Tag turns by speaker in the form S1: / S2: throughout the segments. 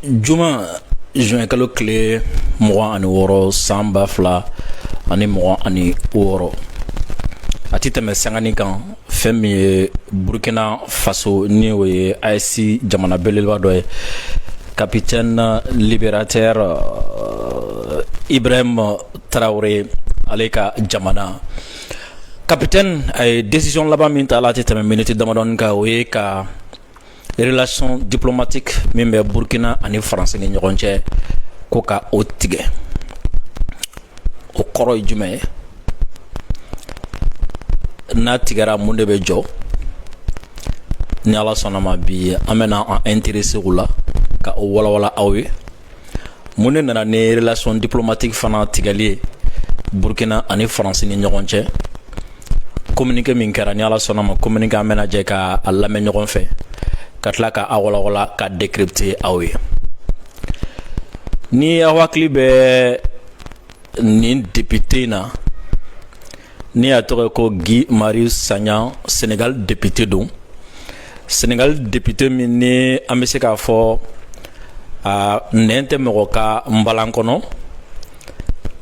S1: Juma juin kalo kile mugan ani wɔɔrɔ san 2026 a ti tɛmɛ sangani kan fɛn min ye Burkina Faso ni o ye AES jamana belebeleba dɔ ye capitaine libérateur Ibrahim Traoré ale ka jamana capitaine a ye décision laban min ta la ti tɛmɛ minute damadɔni kan o ye ka relation diplomatique min bɛ Burkina ani France ni ɲɔgɔn cɛ ko ka o tigɛ o kɔrɔ ye jumɛn ye n'a tigɛra mun de bɛ jɔ ni Ala sɔnna ma bi an bɛna an intéressé o la ka o walawala aw ye mun de nana ni relation diplomatique fana tigɛli ye Burkina ani France ni ɲɔgɔn cɛ communiqué min kɛra ni Ala sɔnna ma communiqué an bɛna jɛ ka a lamɛn ɲɔgɔn fɛ ka tila ka a walawala ka décrypter aw ye ni aw hakili bɛ nin député na ni a tɔgɔ ko Guy Marius Sagna Sénégal député don Sénégal député min ni an bɛ se k'a fɔ a nɛn tɛ mɔgɔ ka nbalan kɔnɔ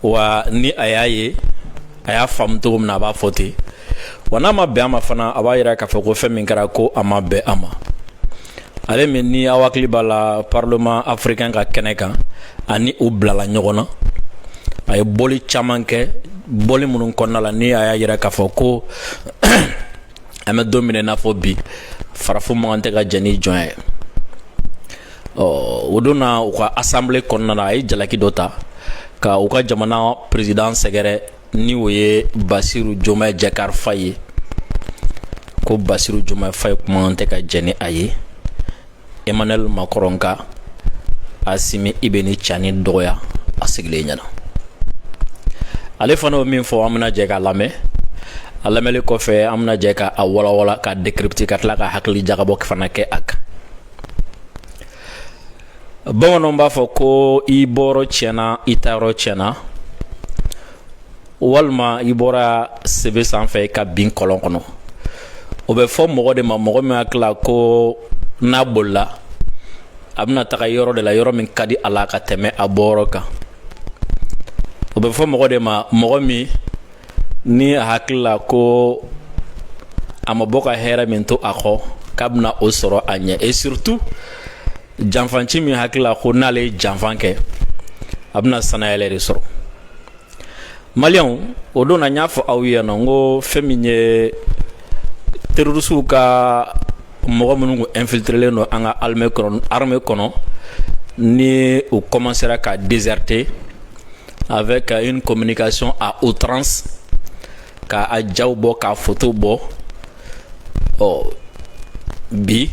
S1: wa ni a y'a ye a y'a faamu cogo min na a b'a fɔ ten wa n'a ma bɛn a ma fana a b'a yira k'a fɔ ko fɛn min kɛra ko a ma bɛn a ma ale min ni aw hakili b'a la parlement africain ka kɛnɛ kan ani u bilala ɲɔgɔn na a ye bɔli caman kɛ bɔli minnu kɔnɔna la ni a y'a yira k'a fɔ ko an bɛ don min i n'a fɔ bi farafin mankan tɛ ka jɛ ni jɔn ye o don na u ka assemblée kɔnɔna na a ye jalaki dɔ ta ka u ka jamana président sɛgɛrɛ ni o ye Basiru Diomaye Diakhar Faye ye ko Basiru Diomaye Faye kuma tɛ ka jɛ ni a ye Emmanuel Macron ka Assimi Ibeni Chani dɔgɔya a sigilen ɲɛna ale fana o min fɔ an bɛna jɛ k'a lamɛn a lamɛnli kɔfɛ an bɛna jɛ ka a walawala ka décrypter ka tila ka hakili jagabɔ fana kɛ a kan bamananw b'a fɔ ko i bɔrɔ tiɲɛna i taayɔrɔ tiɲɛna walima i bɔra sebe sanfɛ ka bin kɔlɔn kɔnɔ o bɛ fɔ mɔgɔ de ma mɔgɔ min hakili ko n'a bolila a bɛna taga yɔrɔ de la yɔrɔ min ka di a la ka tɛmɛ a bɔyɔrɔ kan o bɛ fɔ mɔgɔ de ma mɔgɔ min ni a hakili la ko a ma bɔ ka hɛrɛ min to a kɔ k'a bɛna o sɔrɔ a ɲɛ et surtout janfanci min hakili la ko n'ale ye janfan kɛ a bɛna sanayɛlɛ de sɔrɔ maliyɛnw o don na n y'a fɔ aw ye nɔ n ko fɛn min ye terrorisiw ka mɔgɔ minnu kun infiltrelen don an ka armée kɔnɔ ni u commencera ka déserter avec une communication à outrance ka a jaw bɔ ka photo bɔ bi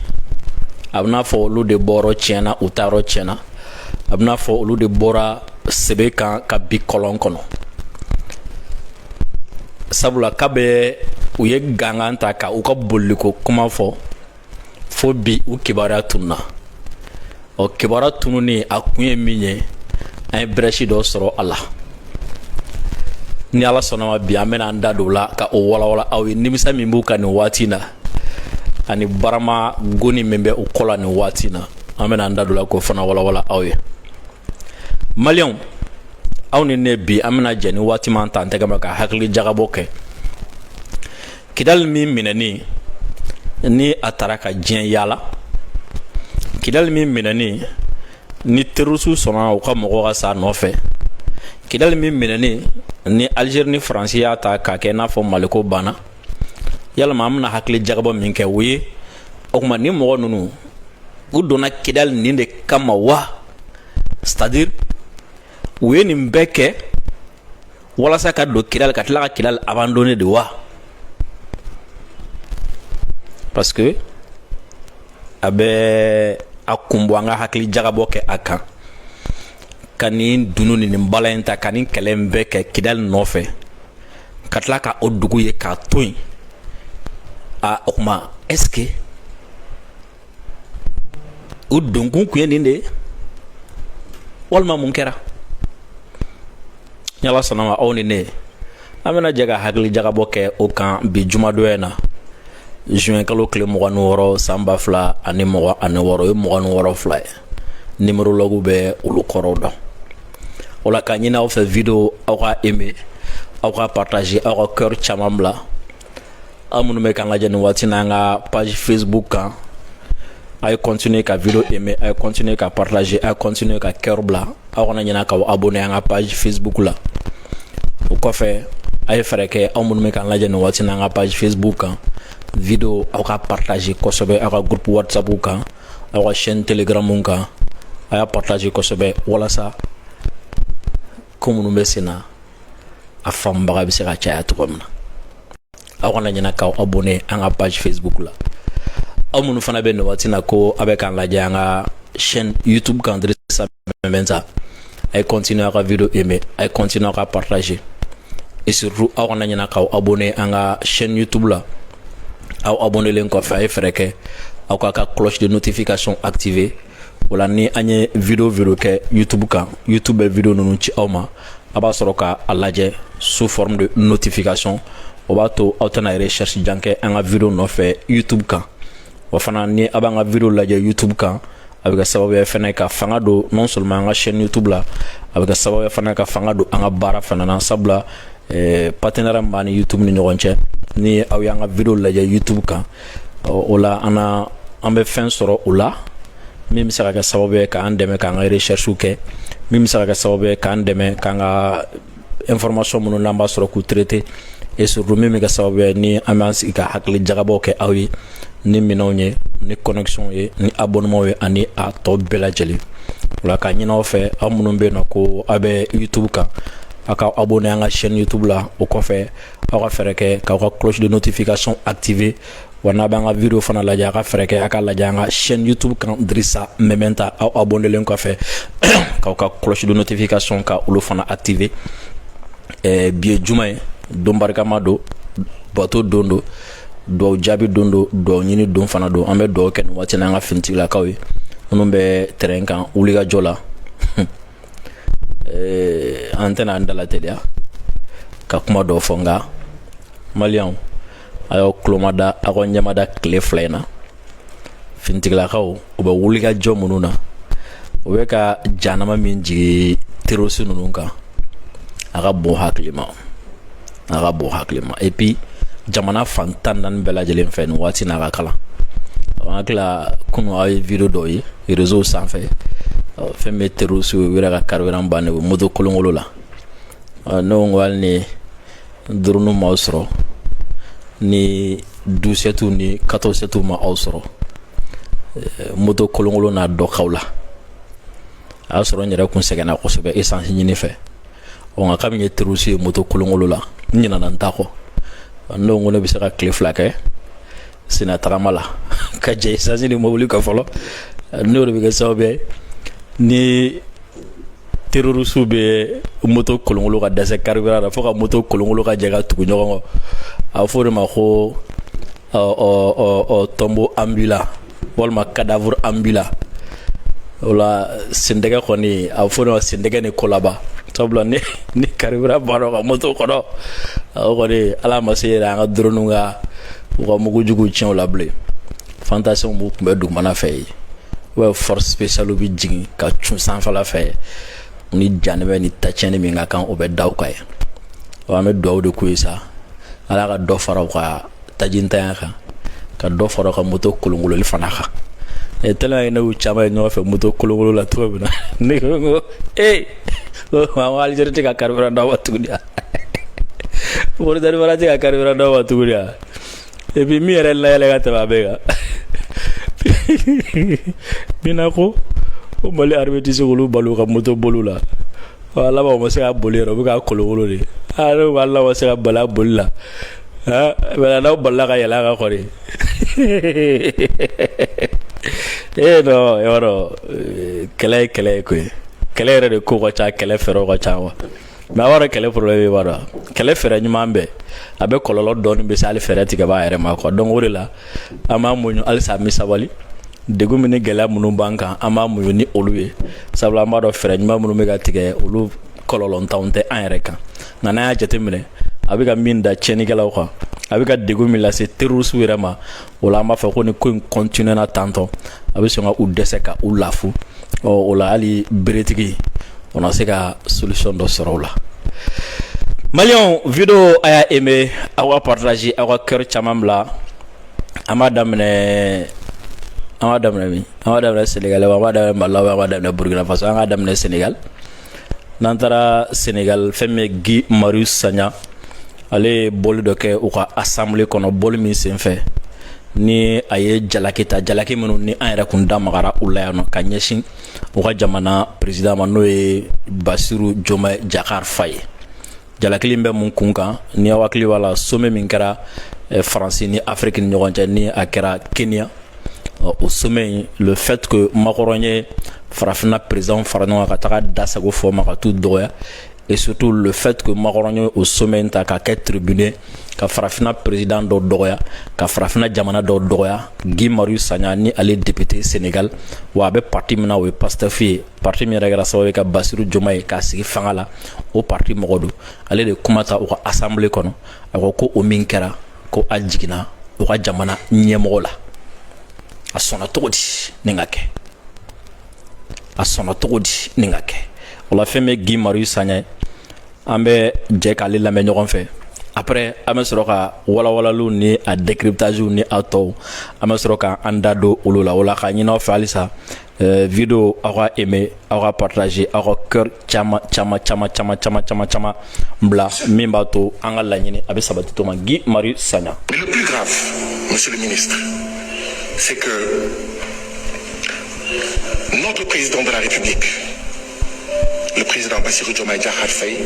S1: a bɛna fɔ olu de bɔra tiɲɛna u taayɔrɔ tiɲɛna a bɛna fɔ olu de bɔra sebe kan ka bi kɔlɔn kɔnɔ sabula k'a bɛ u ye gangan ta ka u ka boliliko kuma fɔ fo bi u kibaruya tununa kibaruya tununi a kun ye min ye an ye brèche dɔ sɔrɔ a la ni Ala sɔnna ma bi an bɛna an da don o la ka o walawala aw ye nimisa min b'u ka nin waati in na ani barama goni min bɛ u kɔ la nin waati in na an bɛna an da don o la k'o fana walawala aw ye maliyɛnw aw ni ne bi an bɛna jɛ ni waati man ta an tɛgɛ ma ka hakili jagabɔ kɛ Kidali min minɛni ni a taara ka diɲɛ yaala Kidali min minɛni ni terrorisiw sɔnna u ka mɔgɔw ka sa nɔfɛ Kidali min minɛni ni Algérie ni France y'a ta k'a kɛ n'a fɔ Maliko banna yalama an bɛna hakili jagabɔ min kɛ o ye o tuma ni mɔgɔ ninnu u donna Kidali nin de kama wa c'est-à-dire u ye nin bɛɛ kɛ walasa ka don Kidali ka tila ka Kidali abandonner de wa parce que a bɛ a kun bɔ an ka hakili jagabɔ kɛ a kan ka nin dunu ni nin bala in ta ka nin kɛlɛ in bɛɛ kɛ Kidali nɔfɛ ka tila ka o dugu ye k'a to yen o tuma est-ce que o donkun kun ye nin de ye walima mun kɛra ni Ala sɔnna ma aw ni ne an bɛna jɛ ka hakili jagabɔ kɛ o kan bi jumadonya na juin kalo tile 26 san 2026 o ye 26 fila ye numérologue bɛ olu kɔrɔw dɔn o la ka ɲini aw fɛ video aw ka aimer aw ka partager aw ka cœur caman bila aw minnu bɛ k'an lajɛ nin waati n'an ka page Facebook kan a ye continuer ka video aimer a ye continuer ka partager a ye continuer ka cœur bila aw kana ɲinɛ k'aw abonner an ka page Facebook la o kɔfɛ a ye fɛɛrɛ kɛ aw minnu bɛ k'an lajɛ nin waati n'an ka page Facebook kan video aw ka partager kosɛbɛ aw ka groupe WhatsApp kan aw ka chaîne Telegram kan a y'a partager kosɛbɛ walasa ko minnu bɛ sen na a faamubaga bɛ se ka caya cogo min na aw kana ɲinɛ k'aw abonner an ka page Facebook la aw minnu fana bɛ nin waati na ko a bɛ k'an lajɛ an ka chaîne YouTube kan Drissa Mementa a ye continuer aw ka video aimer a ye continuer aw ka partager et surtout aw kana ɲinɛ k'aw abonner an ka chaîne YouTube la aw abonnelen kɔfɛ a ye fɛɛrɛ kɛ aw ka cloche de notification activer wala ni an ye video kɛ YouTube kan YouTube bɛ video ninnu ci aw ma a b'a sɔrɔ ka a lajɛ sous forme de notification o b'a to aw tɛna recherche jan kɛ an ka video nɔfɛ YouTube kan wa fana ni a b'an ka video lajɛ YouTube kan a bɛ kɛ sababu ye fana ka fanga don non seulement an ka chaîne YouTube la a bɛ kɛ sababu ye fana ka fanga don an ka baara fana na sabula partenaire min b'an ni YouTube ni ɲɔgɔn cɛ ni aw y'an ka video lajɛ YouTube kan o la an bɛ fɛn sɔrɔ o la min bɛ se ka kɛ sababu ye k'an dɛmɛ k'an ka recherche kɛ min bɛ se ka kɛ sababu ye k'an dɛmɛ k'an ka information minnu n'an b'a sɔrɔ k'u traiter et surtout min bɛ kɛ sababu ye ni an b'an sigi ka hakili jagabɔw kɛ aw ye ni minɛnw ye ni connexion ye ni abonnement ye ani a tɔ bɛɛ lajɛlen o la ka ɲini aw fɛ aw minnu bɛ yen nɔ ko aw bɛ YouTube kan aw ka abonner an ka chaîne YouTube la o kɔfɛ aw ka fɛɛrɛ kɛ k'aw ka cloche de notification activer wa n'a b'an ka video fana lajɛ a ka fɛɛrɛ kɛ a ka lajɛ an ka chaîne YouTube kan Drissa Mementa aw abonnelen kɔfɛ k'aw ka cloche de notification ka olu fana activer bi ye juma ye don barikama don bato don don duwawu jaabi don don duwawu ɲini don fana don an bɛ duwawu kɛ nin waati n'an ka finitigilakaw ye minnu bɛ terrain kan wulikajɔ la an tɛna an dala teliya ka kuma dɔw fɔ nka maliyɛnw a y'aw tulomada aw ka ɲɛmada tile fila in na finitigilakaw u bɛ wulikajɔ minnu na u bɛ ka jahanama min jigi terroriste ninnu kan a ka bon hakili ma et puis jamana fan 14 bɛɛ lajɛlen fɛ nin waati n'a ka kalan an hakila kunu aw ye video dɔw ye réseau sanfɛ fɛn bɛ terroriste u yɛrɛ ka carburant bannen o moto kolonkolon la ne ko hali ni drone m'aw sɔrɔ ni 12 ni 14 ma aw sɔrɔ moto kolonkolon n'a dɔ k'aw la a y'a sɔrɔ n yɛrɛ kun sɛgɛnna kosɛbɛ essence ɲini fɛ nka kabini ye terroriste ye moto kolonkolon la n ɲinɛna n ta kɔ ne ko ne bɛ se ka tile fila kɛ senna tagama la ka jɛ essence ni mobili kan fɔlɔ n'o de bɛ kɛ sababu ye ni terroriste bɛ moto kolonkolon ka dɛsɛ carburant la fo ka moto kolonkolon ka jɛ ka tugu ɲɔgɔn kɔ a bɛ fɔ o de ma ko tombeau ambulant walima cadavre ambulant o la sendɛgɛ kɔni a bɛ fɔ o de ma sendɛgɛ ni kolaba sabula ni carburant banna ka moto kɔnɔ o kɔni ala ma se yɛrɛ an ka drone ka u ka mugujugu tiɲɛ o la bilen fantasiyɛnw b'u kunbɛn dugumana fɛ yen ou force spéciale bɛ jigin ka cun sanfɛla fɛ ni janɛmɛ ni tacɛni min ka kan o bɛ da u kan yen an bɛ duwawu de k'u ye sa ala ka dɔ fara u ka tajintanya kan ka dɔ fara u ka moto kolonkolonli fana kan tellement que ne y'u caman ye ɲɔgɔn fɛ moto kolonkolon la cogo min na ne ko an ko Algérie tɛ ka carburant d'aw ma tuguni Mauritanie fana tɛ ka carburant d'aw ma tuguni et puis min yɛrɛ layɛlɛ ka tɛmɛ a bɛɛ kan mina ko Mali armée tɛ se k'olu balo ka moto bolo la ala ma se ka boli yɛrɛ u bɛ ka kolonkolon de ne ko ala ma se ka bali a boli la mais n'aw balila ka yɛlɛ a kan kɔni non yɔrɔ kɛlɛ ye kɛlɛ ye koyi kɛlɛ yɛrɛ de ko ka ca kɛlɛ fɛɛrɛw ka ca wa mais a b'a dɔn kɛlɛ problème b'a dɔn kɛlɛ fɛɛrɛ ɲuman bɛɛ a bɛ kɔlɔlɔ dɔɔni bɛ se hali fɛɛrɛ tigɛbaa yɛrɛ ma quoi donc o de la an b'a muɲu halisa an bɛ sabali degun min ni gɛlɛya minnu b'an kan an b'a muɲu ni olu ye sabula an b'a dɔn fɛɛrɛ ɲuman minnu bɛ ka tigɛ olu kɔlɔlɔ t'anw tɛ an yɛrɛ kan nka n'an y'a jateminɛ a bɛ ka min da tiɲɛnikɛlaw kan a bɛ ka degun min lase terroriste yɛrɛ ma o la an b'a fɔ ko ni ko in continue na tantɔ a bɛ sɔn ka u dɛsɛ ka u lafu o la hali beretigi on na se ka solution dɔ sɔrɔ o la. Maliens, vidéo a y'a aimé aw ka partager aw ka cœur caman bila an b'a daminɛ Sénégal an b'a daminɛ Mali la an b'a daminɛ Burkina Faso an k'a daminɛ Sénégal n'an taara Sénégal fɛn min ye Guy Marius Sagna ale ye bɔli dɔ kɛ u ka assemblée kɔnɔ bɔli min senfɛ ni a ye jalaki ta jalaki minnu ni an yɛrɛ kun da magara u la yan nɔ ka ɲɛsin u ka jamana président ma n'o ye Bassirou Diomaye Diakhar Faye. Jalaki bɛ mun kun kan ni aw hakili b'a la sommet min kɛra Faransi ni Afrique ni ɲɔgɔn cɛ ni a kɛra Kenya au sommet le fait que Macron ye farafina président fara ɲɔgɔn kan ka taga dasago fɔ ma ka t'u dɔgɔya et surtout le fait que Macron ye au sommet ta ka kɛ tribune ka farafina président dɔ dɔgɔya ka farafina jamana dɔ dɔgɔya Guy Marius Sagna ni ale député Sénégal wa a bɛ parti min na o ye Pastef ye parti min yɛrɛ kɛra sababu ye ka Bassirou Diomaye k'a sigi fanga la o parti mɔgɔ don ale de kumata u ka assemblée kɔnɔ a ko ko o min kɛra ko a jiginna u ka jamana ɲɛmɔgɔ la a sɔnna cogo di nin ka kɛ a sɔnna cogo di nin ka kɛ o la fɛn bɛ Guy Marius Sagna ye an bɛ jɛ k'ale lamɛn ɲɔgɔn fɛ après an bɛ sɔrɔ ka walawalaliw ni a décryptage ni a tɔw an bɛ sɔrɔ ka an da don olu la o la ka ɲini aw fɛ halisa vidéo aw ka aimer aw ka partager aw ka cœur caman bila min b'a to an ka laɲini a bɛ sabati to ma. Guy Marius Sagna.
S2: Mais le plus grave, monsieur le ministre, c'est que notre président de la République, le président Bassirou Diomaye Diakhar Faye,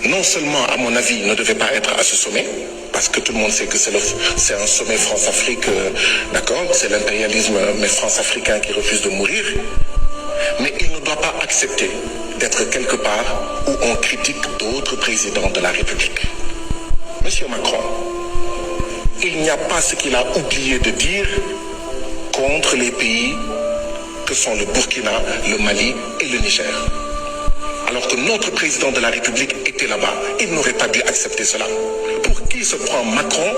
S2: non seulement, à mon avis, ne devait pas être à ce sommet, parce que tout le monde sait que c'est un sommet France-Afrique, d'accord, c'est l'impérialisme, mais France-africain qui refuse de mourir, mais il ne doit pas accepter d'être quelque part où on critique d'autres présidents de la République. Monsieur Macron, il n'y a pas ce qu'il a oublié de dire contre les pays que sont le Burkina, le Mali et le Niger. Alors que notre président de la République était là-bas, il n'aurait pas dû accepter cela. Pour qui se prend Macron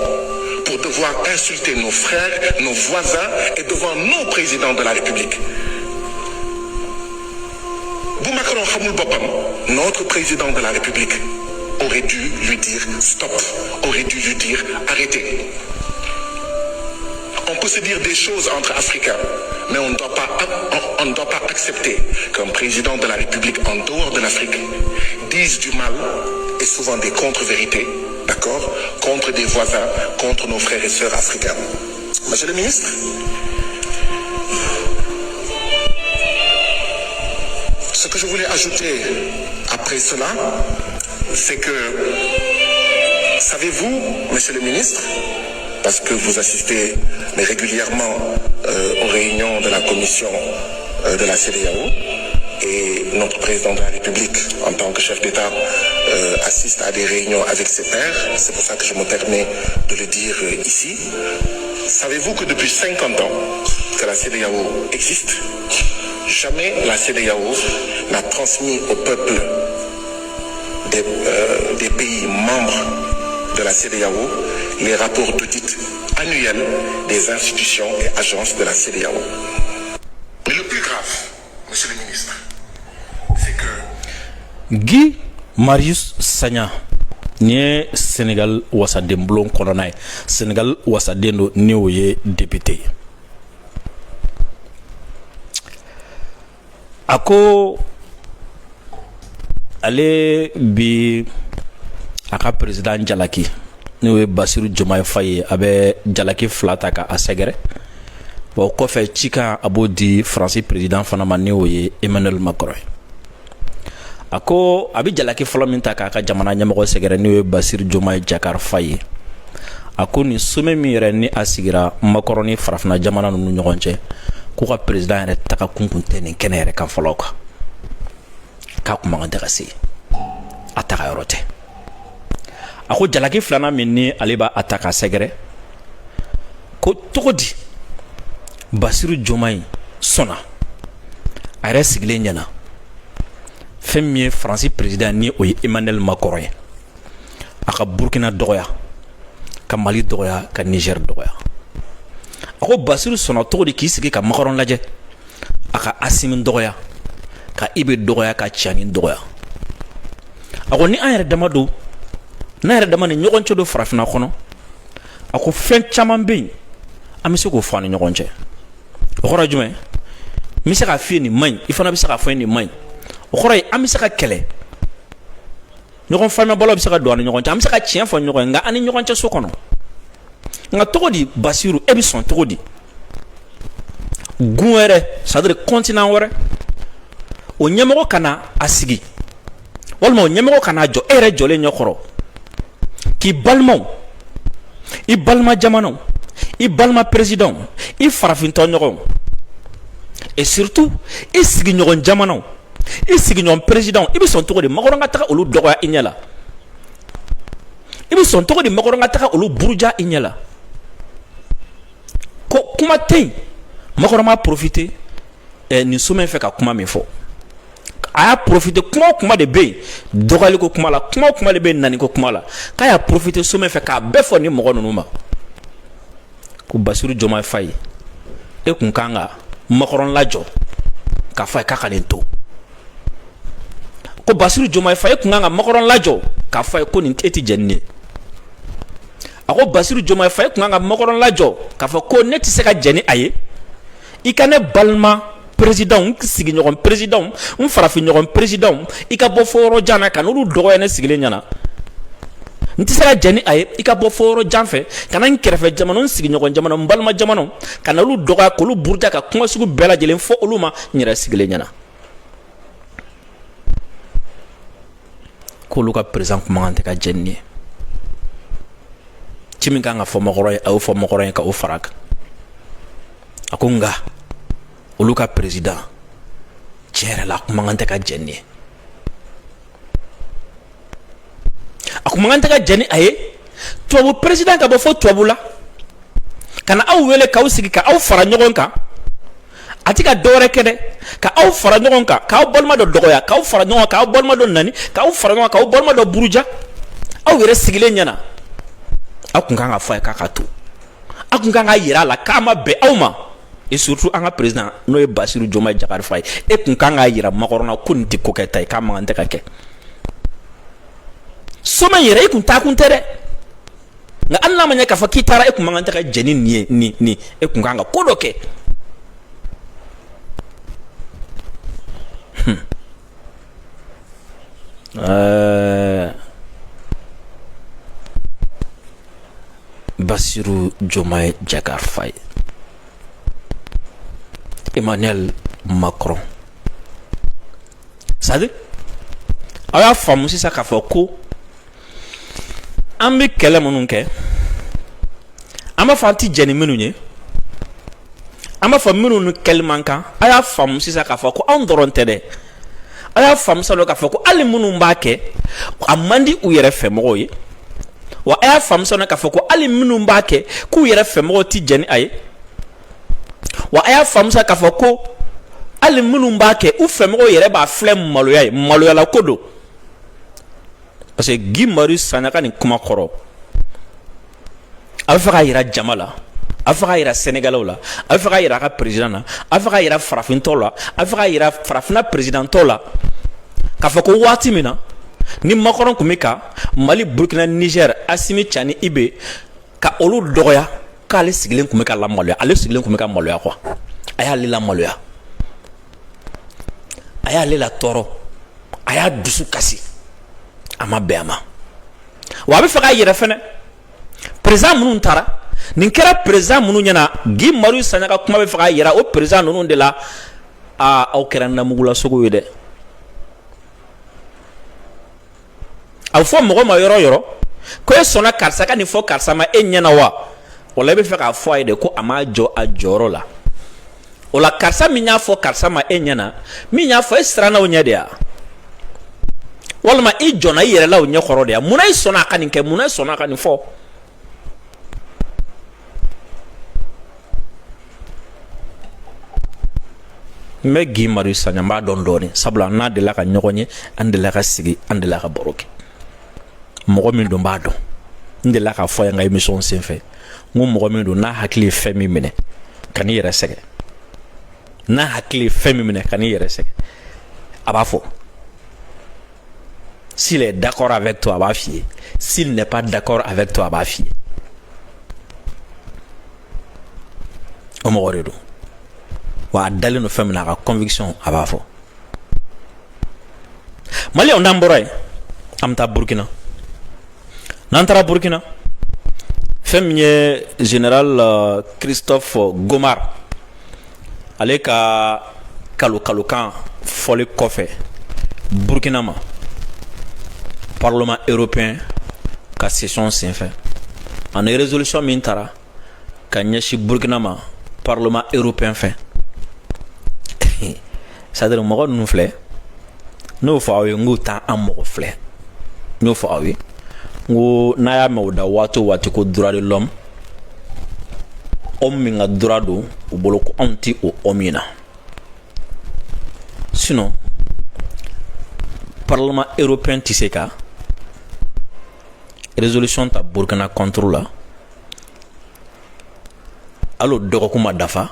S2: pour devoir insulter nos frères, nos voisins et devant nos présidents de la République? Bou Macron Khamoul Bopam, notre président de la République, aurait dû lui dire stop, aurait dû lui dire arrêtez. On peut se dire des choses entre Africains, mais on ne doit pas accepter qu'un président de la République en dehors de l'Afrique dise du mal et souvent des contre-vérités, d'accord, contre des voisins, contre nos frères et sœurs africains. Monsieur le ministre, ce que je voulais ajouter après cela, c'est que, savez-vous, monsieur le ministre, parce que vous assistez mais régulièrement aux réunions de la commission de la CEDEAO et notre président de la République en tant que chef d'État assiste à des réunions avec ses pairs, c'est pour ça que je me permets de le dire ici. Savez-vous que depuis 50 ans que la CEDEAO existe, jamais la CEDEAO n'a transmis au peuple des pays membres de la CEDEAO les rapports d'audit annuels des institutions et agences de la CEDEAO. Mais le plus grave, monsieur le ministre, c'est que
S1: Guy Marius Sagna ni Sénégal wasaden blon kɔnɔna ye Sénégal wasaden do ni o ye député a ko ale bi a ka président jalaki n'o ye Bassirou Diomaye Faye a bɛ jalaki fila ta ka a sɛgɛrɛ o kɔfɛ cikan a b'o di Faransi président fana ma ni o ye Emmanuel Macron a ko a bɛ jalaki fɔlɔ min ta k'a ka jamana ɲɛmɔgɔ sɛgɛrɛ n'o ye Bassirou Diomaye Diakhar Faye a ko nin sommet min yɛrɛ ni a sigira Macron ni farafina jamana ninnu ɲɔgɔn cɛ k'u ka président yɛrɛ taga kun tɛ nin kɛnɛ yɛrɛ kan fɔlɔ kan k'a kun man kan tɛ ka se a taga yɔrɔ tɛ a ko jalaki filanan min ni ale b'a ta k'a sɛgɛrɛ ko cogo di Bassirou Diomaye sɔnna a yɛrɛ sigilen ɲɛna fɛn min ye Faransi président ni o ye Emmanuel Macron ye aka Burkina dɔgɔya ka Mali dɔgɔya ka Niger dɔgɔya a ko Basiru sɔnna cogo di k'i sigi ka Makaron lajɛ a ka Asimi dɔgɔya ka Ibe dɔgɔya ka Tiani dɔgɔya a ko ni an yɛrɛ dama don n'an yɛrɛ dama ni ɲɔgɔn cɛ don farafinna kɔnɔ a ko fɛn caman bɛ yen an bɛ se k'o fɔ an ni ɲɔgɔn cɛ o kɔrɔ ye jumɛn n bɛ se k'a f'i ye nin man ɲi i fana bɛ se k'a fɔ nin man ɲi o kɔrɔ ye an bɛ se ka kɛlɛ ɲɔgɔn faamuyabalaw bɛ se ka don an ni ɲɔgɔn cɛ an bɛ se ka tiɲɛ fɔ ɲɔgɔn ye nka an ni ɲɔgɔn cɛ so kɔnɔ nka cogo di Basiru e bɛ sɔn cogo di gun wɛrɛ c'est à dire continent wɛrɛ o ɲɛmɔgɔ ka na a sigi walima o ɲɛmɔgɔ ka na jɔ e yɛrɛ jɔlen ɲɛkɔrɔ k'i balimaw i balima jamanaw i balima président i farafintɔ ɲɔgɔnw et surtout i sigiɲɔgɔn jamanaw i sigiɲɔgɔn président i bɛ sɔn cogo di Makaron ka taga olu dɔgɔya i ɲɛ la i bɛ sɔn cogo di Makaron ka taga olu buruja i ɲɛ la ko kuma tɛ yen Makaron m'a profité nin sommet fɛ ka kuma min fɔ a y'a profité kuma o kuma de bɛ yen dɔgɔyaliko kuma la kuma o kuma de bɛ yen naniko kuma la k'a y'a profité sommet fɛ k'a bɛɛ fɔ ni mɔgɔ ninnu ma ko Basiru Diomaye Faye e kun kan ka Makaron lajɔ k'a fɔ a ye k'a ka nin to ko Basiru Diomaye Faye e kun kan ka Makaron lajɔ k'a fɔ a ye ko nin e tɛ jɛn ni ye a ko Basiru Diomaye Faye e kun kan ka Makaron lajɔ k'a fɔ ko ne tɛ se ka jɛn ni a ye i ka ne balima président n sigiɲɔgɔn président n farafinɲɔgɔn président i ka bɔ fɔ yɔrɔ jan na ka n'olu dɔgɔya ne sigilen ɲɛna n tɛ se ka jɛn ni a ye i ka bɔ fɔ yɔrɔ jan fɛ ka na n kɛrɛfɛ jamana n sigiɲɔgɔn jamana n balima jamanaw ka na olu dɔgɔya k'olu buruja ka kuma sugu bɛɛ lajɛlen fɔ olu ma n yɛrɛ sigilen ɲɛna k'olu ka président kuma kan tɛ ka jɛn ni ye ci min kan ka fɔ Makaron ye a y'o fɔ Makaron ye ka o fara a kan a ko nka olu ka président tiɲɛ yɛrɛ la a kuma kan tɛ ka jɛn ni ye a kuma kan tɛ ka jɛn ni a ye tubabu président ka bɔ fɔ tubabu la ka na aw wele k'aw sigi ka aw fara ɲɔgɔn kan a tɛ ka dɔwɛrɛ kɛ dɛ ka aw fara ɲɔgɔn kan k'aw balima dɔ dɔgɔya k'aw fara ɲɔgɔn kan k'aw balima dɔ nani k'aw fara ɲɔgɔn kan k'aw balima dɔ buruja aw yɛrɛ sigilen ɲɛna aw kun kan ka fɔ a ye k'a ka to aw kun kan ka yira a la k'a ma bɛn aw ma et surtout an ka président n'o ye Basiru Diomaye Diakhar Faye e kun kan k'a yira Makaron na ko nin tɛ ko kɛta ye k'a man kan tɛ ka kɛ sommet yɛrɛ e kun taa kun tɛ dɛ nka hali n'a ma ɲɛ k'a fɔ k'i taara e kun man kan tɛ ka jɛn ni nin ye nin e kun kan ka ko dɔ kɛ Basiru Diomaye Diakhar Faye Emmanuel Macron c'est-à-dire aw y'a faamu sisan k'a fɔ ko an bɛ kɛlɛ minnu kɛ an b'a fɔ an tɛ jɛn ni minnu ye an b'a fɔ minnu ni kɛli man kan a y'a faamu sisan k'a fɔ ko anw dɔrɔn tɛ dɛ a y'a faamu sisan k'a fɔ ko hali minnu b'a kɛ a man di u yɛrɛ fɛmɔgɔw ye wa a y'a faamu sisan k'a fɔ ko hali minnu b'a kɛ k'u yɛrɛ fɛmɔgɔw tɛ jɛn ni a ye wa a y'a faamu sisan k'a fɔ ko hali minnu b'a kɛ u fɛmɔgɔw yɛrɛ b'a filɛ maloya ye maloyala ko don parce que Guy Marius Sagna ka nin kuma kɔrɔ a bɛ fɛ k'a yira jama la a bɛ fɛ k'a yira Sénégalais la a bɛ fɛ k'a yira a ka président na a bɛ fɛ k'a yira farafintɔw la a bɛ fɛ k'a yira farafinna présidentɔw la k'a fɔ ko waati min na ni Makaron tun bɛ ka Mali Burkina Niger Asimi Tiani Ibe ka olu dɔgɔya k'ale sigilen tun bɛ ka lamaloya ale sigilen tun bɛ ka maloya quoi a y'ale lamaloya a y'ale la tɔɔrɔ a y'a dusu kasi a ma bɛn a ma wa a bɛ fɛ k'a yɛrɛ fɛnɛ président minnu taara nin kɛra président minnu ɲɛna Guy Marius Sagna ka kuma bɛ fɛ k'a yira o président ninnu de la aw kɛra namugulasogo ye dɛ a bɛ fɔ mɔgɔ ma yɔrɔ o yɔrɔ ko e sɔnna karisa ka nin fɔ karisa ma e ɲɛna wa o la e bɛ fɛ k'a fɔ a ye de ko a ma jɔ a jɔyɔrɔ la o la karisa min y'a fɔ karisa ma e ɲɛna min y'a fɔ e siranna o ɲɛ de ya walima i jɔnna i yɛrɛ la o ɲɛkɔrɔ de ya munna i sɔnna a ka nin kɛ munna i sɔnna a ka nin fɔ n bɛ Guy Marius Sagna n b'a dɔn dɔɔnin sabula n'a delila ka ɲɔgɔn ye an delila ka sigi an delila ka baro kɛ mɔgɔ min don b'a dɔn n delila k'a fɔ yan ka émission senfɛ n ko mɔgɔ min don n'a hakili ye fɛn min minɛ ka n'i yɛrɛ sɛgɛn n'a hakili ye fɛn min minɛ ka n'i yɛrɛ sɛgɛn a b'a fɔ s'il est d'accord avec toi a b'a f'i ye s'il n'est pas d'accord avec toi a b'a f'i ye o mɔgɔ de don wa a dalen don fɛn min na a ka conviction a b'a fɔ maliyɛnw n'an bɔra yen an bɛ taa burukina n'an taara burukina fɛn min ye général Christophe Gomar ale ka kalokan fɔli kɔfɛ burukina ma parlement européen ka session senfɛ ani résolution min taara ka ɲɛsin burukina ma parlement européen fɛ c'est-à-dire mɔgɔ ninnu filɛ n'o fɔ aw ye n k'u taa an mɔgɔ filɛ n y'o fɔ aw ye n ko n'a y'a mɛn o da waati o waati ko droit de l'homme homme min ka droit don u bolo ko anw ti o homme in na sinon parlement européen ti se ka résolution ta Burkina contre la alo dɔgɔkun ma dafa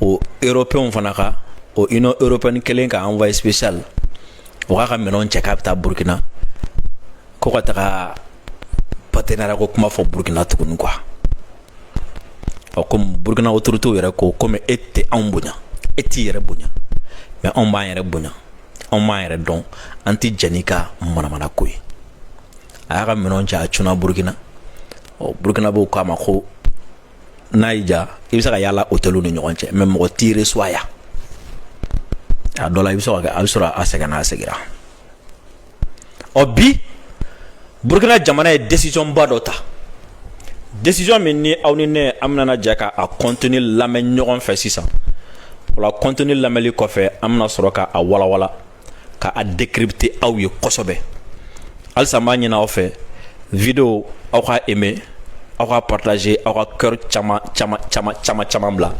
S1: o européen fana ka o union européenne kelen ka envoyé spécial o ka minɛnw cɛ k'a bɛ taa Burkina ko ka taga partenariat ko kuma fɔ Burkina tuguni quoi comme Burkina autorité yɛrɛ ko comme e tɛ anw bonya e t'i yɛrɛ bonya mais anw b'an yɛrɛ bonya anw b'an yɛrɛ dɔn an tɛ jɛn n'i ka manamana ko ye a y'a ka minɛnw cɛ a cunna Burkina Burkina b'o k'a ma ko n'a y'i ja i bɛ se ka yaala hôteliw ni ɲɔgɔn cɛ mais mɔgɔ t'i reçoit yan a dɔ la i bɛ sɔrɔ a bɛ sɔrɔ a sɛgɛnna a seginna bi Burkina jamana ye décision ba dɔ ta décision min ni aw ni ne an bɛna jɛ ka a contenu lamɛn ɲɔgɔn fɛ sisan o la contenu lamɛnli kɔfɛ an bɛna sɔrɔ ka a walawala ka a décrypter aw ye kosɛbɛ halisa n b'a ɲini aw fɛ vidéo aw ka aimer aw ka partager aw ka cœur caman bila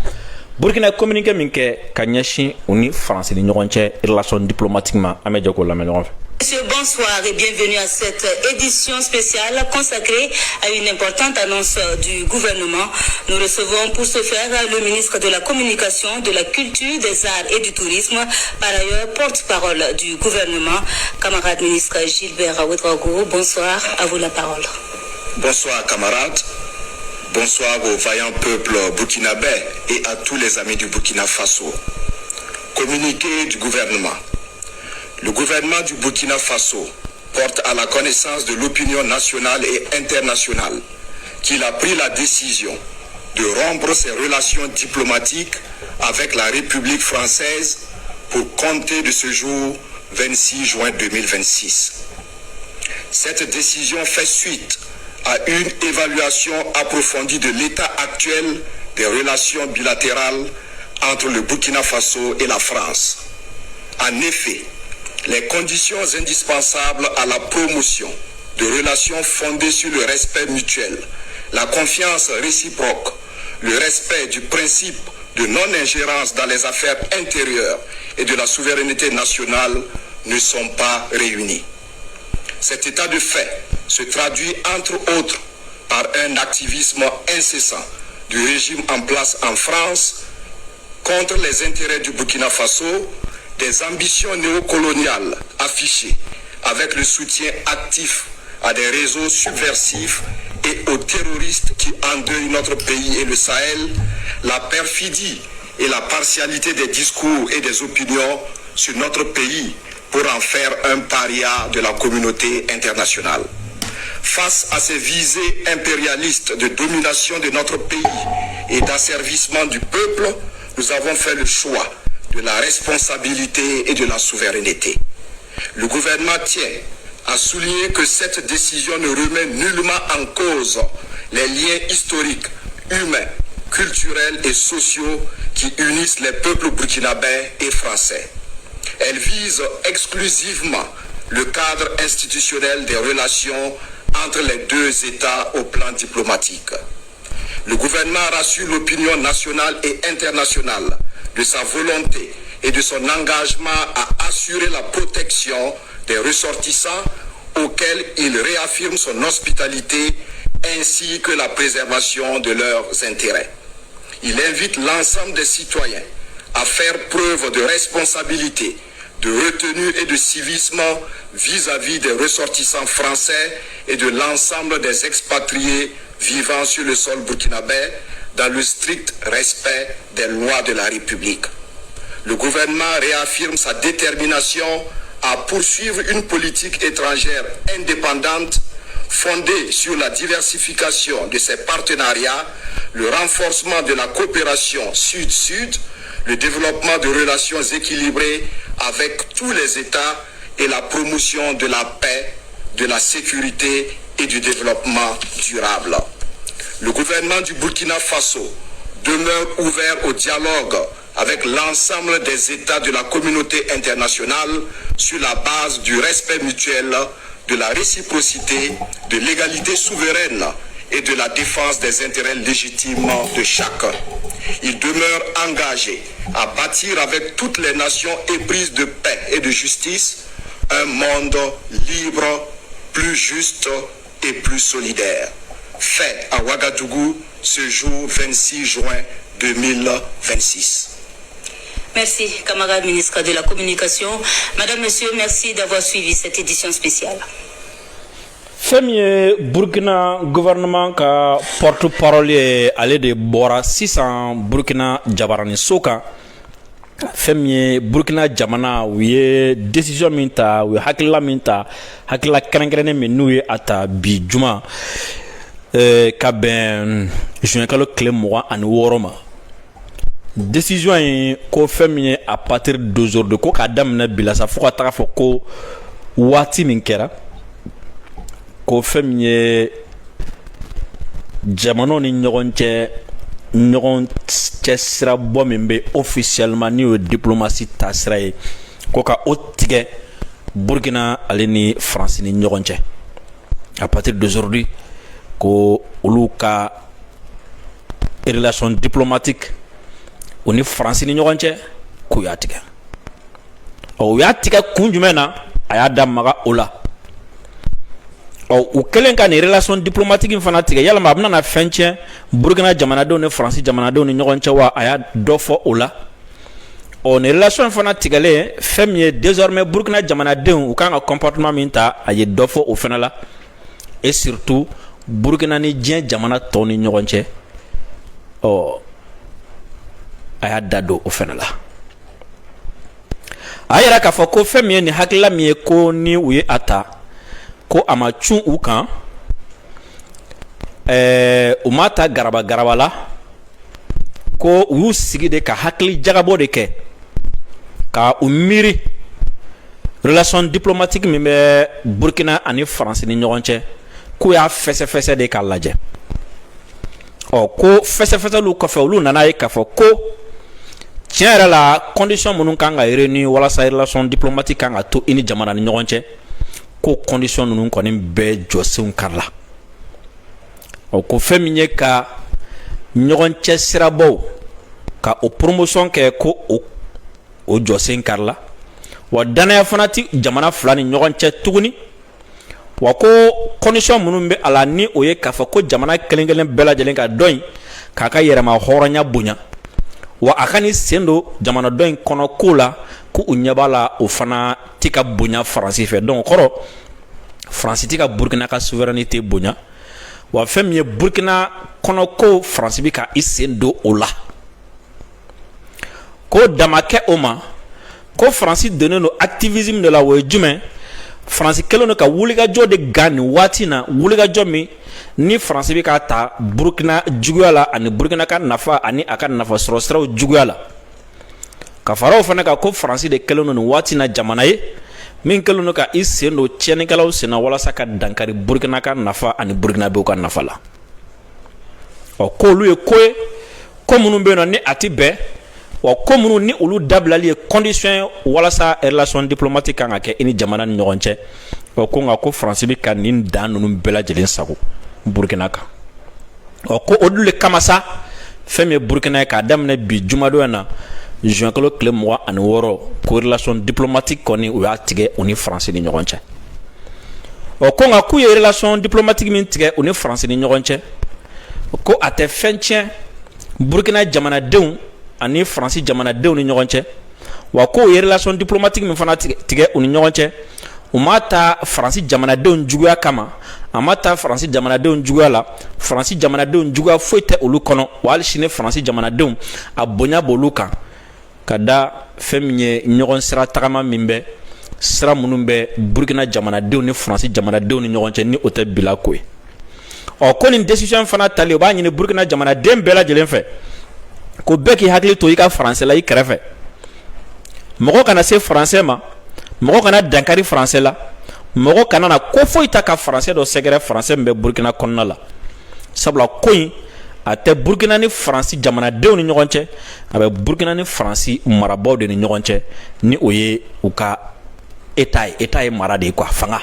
S1: Burkina communiqué min kɛ ka ɲɛsin u ni France ni ɲɔgɔn cɛ relation diplomatiquement an bɛ jɛ k'o lamɛn ɲɔgɔn fɛ.
S3: Monsieur, bonsoir et bienvenue à cette édition spéciale consacrée à une importante annonce du gouvernement. Nous recevons pour ce faire le ministre de la Communication, de la Culture, des Arts et du Tourisme, par ailleurs porte-parole du gouvernement, camarade ministre Gilbert Ouedraogo. Bonsoir, à vous la parole.
S2: Bonsoir camarades, bonsoir au vaillant peuple burkinabé et à tous les amis du Burkina Faso. Communiqué du gouvernement. Le gouvernement du Burkina Faso porte à la connaissance de l'opinion nationale et internationale qu'il a pris la décision de rompre ses relations diplomatiques avec la République française pour compter de ce jour 26 juin 2026. Cette décision fait suite à une évaluation approfondie de l'état actuel des relations bilatérales entre le Burkina Faso et la France. En effet, les conditions indispensables à la promotion de relations fondées sur le respect mutuel, la confiance réciproque, le respect du principe de non-ingérence dans les affaires intérieures et de la souveraineté nationale ne sont pas réunies. Cet état de fait se traduit entre autres par un activisme incessant du régime en place en France contre les intérêts du Burkina Faso, des ambitions néocoloniales affichées avec le soutien actif à des réseaux subversifs et aux terroristes qui endeuillent notre pays et le Sahel, la perfidie et la partialité des discours et des opinions sur notre pays pour en faire un paria de la communauté internationale. Face à ces visées impérialistes de domination de notre pays et d'asservissement du peuple, nous avons fait le choix de la responsabilité et de la souveraineté. Le gouvernement tient à souligner que cette décision ne remet nullement en cause les liens historiques, humains, culturels et sociaux qui unissent les peuples burkinabés et français. Elle vise exclusivement le cadre institutionnel des relations entre les deux États au plan diplomatique. Le gouvernement rassure l'opinion nationale et internationale de sa volonté et de son engagement à assurer la protection des ressortissants auxquels il réaffirme son hospitalité ainsi que la préservation de leurs intérêts. Il invite l'ensemble des citoyens à faire preuve de responsabilité, de retenue et de civisme vis-à-vis des ressortissants français et de l'ensemble des expatriés vivant sur le sol burkinabé dans le strict respect des lois de la République. Le gouvernement réaffirme sa détermination à poursuivre une politique étrangère indépendante fondée sur la diversification de ses partenariats, le renforcement de la coopération sud-sud, le développement de relations équilibrées avec tous les États et la promotion de la paix, de la sécurité et du développement durable. Le gouvernement du Burkina Faso demeure ouvert au dialogue avec l'ensemble des États de la communauté internationale sur la base du respect mutuel, de la réciprocité, de l'égalité souveraine et de la défense des intérêts légitimes de chacun. Il demeure engagé à bâtir avec toutes les nations éprises de paix et de justice un monde libre, plus juste et plus solidaire. Fait à Ouagadougou ce jour 26 juin 2026.
S3: Merci, camarade ministre de la Communication. Madame, Monsieur, merci d'avoir suivi cette édition spéciale.
S1: Femme Burkina gouvernement ka porte-parole ale de bora 600 Burkina Jabarani Soka. Femme Burkina jamana u ye décision min ta u hakila min ta hakila kɛrɛnkɛrɛnnen min n'u ye ata bi juma ka bɛn juin kalo tile 26 ma. Décision yi ko fɛn min ye à partir d'aujourd'hui ko k'a daminɛ bila sa fo ka taga fɔ ko waati min kɛra ko fɛn min ye jamanaw ni ɲɔgɔn cɛ sira bɔ min bɛ officiellement ni o diplomatie ta sira ye ko ka o tigɛ Burkina ale ni France ni ɲɔgɔn cɛ à partir d'aujourd'hui ko olu ka relation diplomatique o ni France ni ɲɔgɔn cɛ k'u y'a tigɛ u y'a tigɛ kun jumɛn na a y'a da maga o la u kɛlen ka nin relation diplomatique in fana tigɛ yalama a bɛna na fɛn tiɲɛ Burkina jamanadenw ni France jamanadenw ni ɲɔgɔn cɛ wa a y'a dɔ fɔ o la nin relation in fana tigɛlen fɛn min ye désormais Burkina jamanadenw u kan ka comportement min ta a ye dɔ fɔ o fana la et surtout Burkina ni diɲɛ jamana tɔw ni ɲɔgɔn cɛ a y'a da don o fana la a yɛrɛ k'a fɔ ko fɛn min ye nin hakilila min ye ko ni u ye a ta ko a ma cun u kan u ma ta garaba la ko u y'u sigi de ka hakili jagabɔ de kɛ ka u miiri relation diplomatique min bɛ Burkina ani France ni ɲɔgɔn cɛ k'u y'a fɛsɛfɛsɛ de k'a lajɛ ko fɛsɛfɛsɛliw kɔfɛ olu nana ye k'a fɔ ko tiɲɛ yɛrɛ la condition minnu kan ka réunir walasa relation diplomatique kan ka to i ni jamana ni ɲɔgɔn cɛ ko condition ninnu kɔni bɛɛ jɔsenw karila ko fɛn min ye ka ɲɔgɔn cɛ sirabaw ka o promotion kɛ ko o jɔsen karila wa danaya fana ti jamana fila ni ɲɔgɔn cɛ tuguni wa ko condition minnu bɛ a la ni o ye k'a fɔ ko jamana kelen kelen bɛɛ lajɛlen ka dɔ in k'a ka yɛrɛma hɔrɔnya bonya wa a ka ni sen don jamana dɔ in kɔnɔ ko la ko u ɲɛ b'a la o fana ti ka bonya Faransi fɛ donc kɔrɔ Faransi ti ka Burkina ka souveraineté bonya wa fɛn min ye Burkina kɔnɔ ko Faransi bi ka i sen don o la ko dama kɛ o ma ko Faransi donnen don activisme de la o ye jumɛn Faransi kɛlen don ka wulikajɔ de gan nin waati na wulikajɔ min ni Faransi bi ka ta Burkina juguya la ani Burkina ka nafa ani a ka nafa sɔrɔ siraw juguya la ka fara o fana kan ko Faransi de kɛlen don nin waati na jamana ye min kɛlen don ka i sen don tiɲɛnikɛlaw sen na walasa ka dankari Burkina ka nafa ani Burkinabew ka nafa la k'olu ye ko ye ko minnu bɛ yen nɔ ni a ti bɛn wa ko minnu ni olu dabilali ye condition ye walasa relation diplomatique kan ka kɛ i ni jamana ni ɲɔgɔn cɛ ko nka ko Faransi bɛ ka nin dan ninnu bɛɛ lajɛlen sago Burkina kan ko o de kama sa fɛn min ye Burkina ye k'a daminɛ bi jumadon na juin kalo tile 26 ko relation diplomatique kɔni u y'a tigɛ u ni Faransi ni ɲɔgɔn cɛ o ko nga ku ye relation diplomatique min tigɛ o ni France ni ɲɔgɔn cɛ ko a tɛ fɛn tiɲɛ Burkina jamanadenw ani France jamanadenw ni ɲɔgɔn cɛ wa ko ye relation diplomatique min fana tigɛ o ni ɲɔgɔn cɛ u ma taa France jamanadenw juguya kama a ma taa France jamanadenw juguya la France jamanadenw juguya foyi tɛ olu kɔnɔ wa hali sini France jamanadenw a bonya b'olu kan ka da fɛn min ye ɲɔgɔn sira tagama min bɛ sira minnu bɛ Burkina jamanadenw ni France jamanadenw ni ɲɔgɔn cɛ ni o tɛ bila ko ye ko nin décision fana tali o b'a ɲini Burkina jamanaden bɛɛ lajɛlen fɛ ko bɛɛ k'i hakili to i ka français la i kɛrɛfɛ mɔgɔ kana se français ma mɔgɔ kana dankari français la mɔgɔ kana na ko foyi ta ka français dɔ sɛgɛrɛ français min bɛ Burkina kɔnɔna la sabula ko in a tɛ Burkina ni France jamanadenw ni ɲɔgɔn cɛ a bɛ Burkina ni France marabaaw de ni ɲɔgɔn cɛ ni o ye u ka état ye mara de ye quoi fanga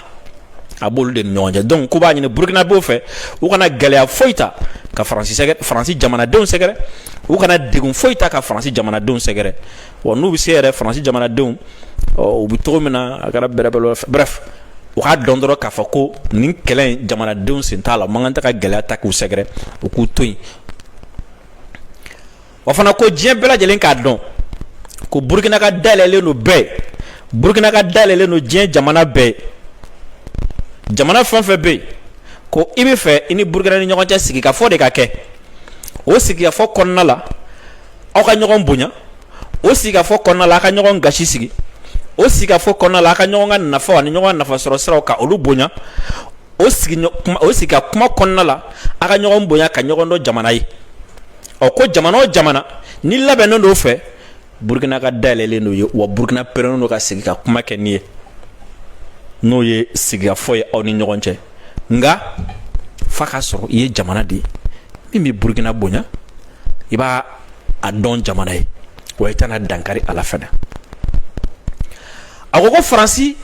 S1: a b'olu de ni ɲɔgɔn cɛ donc ko b'a ɲini Burkina b'o fɛ u kana gɛlɛya foyi ta ka France jamanadenw sɛgɛrɛ u kana degun foyi ta ka France jamanadenw sɛgɛrɛ wa n'u bɛ se yɛrɛ France jamanadenw u bɛ cogo min na a kɛra bɛrɛbɛrɛ bref u k'a dɔn dɔrɔn k'a fɔ ko nin kɛlɛ in jamanadenw sen t'a la man kan tɛ ka gɛlɛya ta k'u sɛgɛrɛ u k'u to yen wa fana ko diɲɛ bɛɛ lajɛlen k'a dɔn ko Burkina ka dayɛlɛlen don bɛɛ Burkina ka dayɛlɛlen don diɲɛ jamana bɛɛ jamana fɛn fɛn bɛ yen ko i bɛ fɛ i ni Burkina ni ɲɔgɔn cɛ sigikafɔ de ka kɛ o sigikafɔ kɔnɔna la aw ka ɲɔgɔn bonya o sigikafɔ kɔnɔna la aw ka ɲɔgɔn gasi sigi o sigikafɔ kɔnɔna la aw ka ɲɔgɔn ka nafa ani ɲɔgɔn ka nafasɔrɔ siraw ka olu bonya o sigika kuma kɔnɔna la aw ka ɲɔgɔn bonya ka ɲɔgɔn dɔn jamana ye ko jamana o jamana ni labɛnnen don o fɛ Burkina ka dayɛlɛlen don ye wa Burkina pɛrɛnnen don ka sigi ka kuma kɛ nin ye n'o ye sigikafɔ ye aw ni ɲɔgɔn cɛ nka f'a ka sɔrɔ i ye jamana de ye min bɛ Burkina bonya i b'a a dɔn jamana ye wa i tɛna dankari a la fɛnɛ a ko France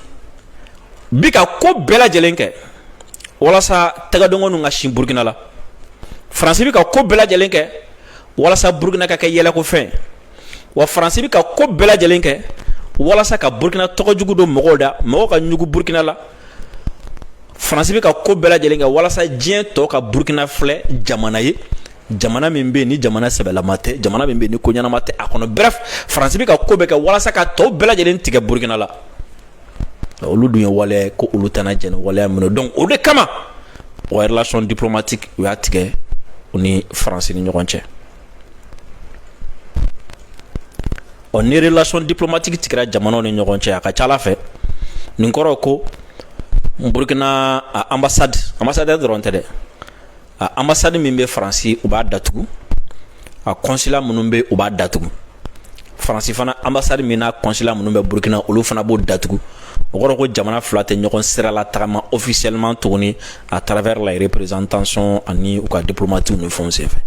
S1: bi ka ko bɛɛ lajɛlen kɛ walasa tɛgɛdɔngɔninw ka sin Burkina la France bi ka ko bɛɛ lajɛlen kɛ walasa Burkina ka kɛ yɛlɛkofɛn wa France bi ka ko bɛɛ lajɛlen kɛ walasa ka Burkina tɔgɔ jugu don mɔgɔw da mɔgɔw ka ɲugu Burkina la France bi ka ko bɛɛ lajɛlen kɛ walasa diɲɛ tɔ ka Burkina filɛ jamana ye jamana min bɛ yen ni jamana sɛbɛlama tɛ jamana min bɛ yen ni ko ɲɛnama tɛ a kɔnɔ bref France bi ka ko bɛɛ kɛ walasa ka tɔw bɛɛ lajɛlen tigɛ Burkina la olu dun ye waleya ko olu tɛna jɛn ni waleya minnu donc o de kama o relation diplomatique u y'a tigɛ u ni France ni ɲɔgɔn cɛ ni relation diplomatique tigɛra jamanaw ni ɲɔgɔn cɛ a ka ca Ala fɛ nin kɔrɔ ko Burkina ambassadeur dɔrɔn tɛ dɛ ambassade min bɛ France u b'a datugu a consulat minnu bɛ u b'a datugu France fana ambassade min n'a consulat minnu bɛ Burkina olu fana b'o datugu o kɔrɔ ko jamana fila tɛ ɲɔgɔn sira la tagama officiellement tuguni à travers la représentation ani u ka diplomatiw ni fɛnw senfɛ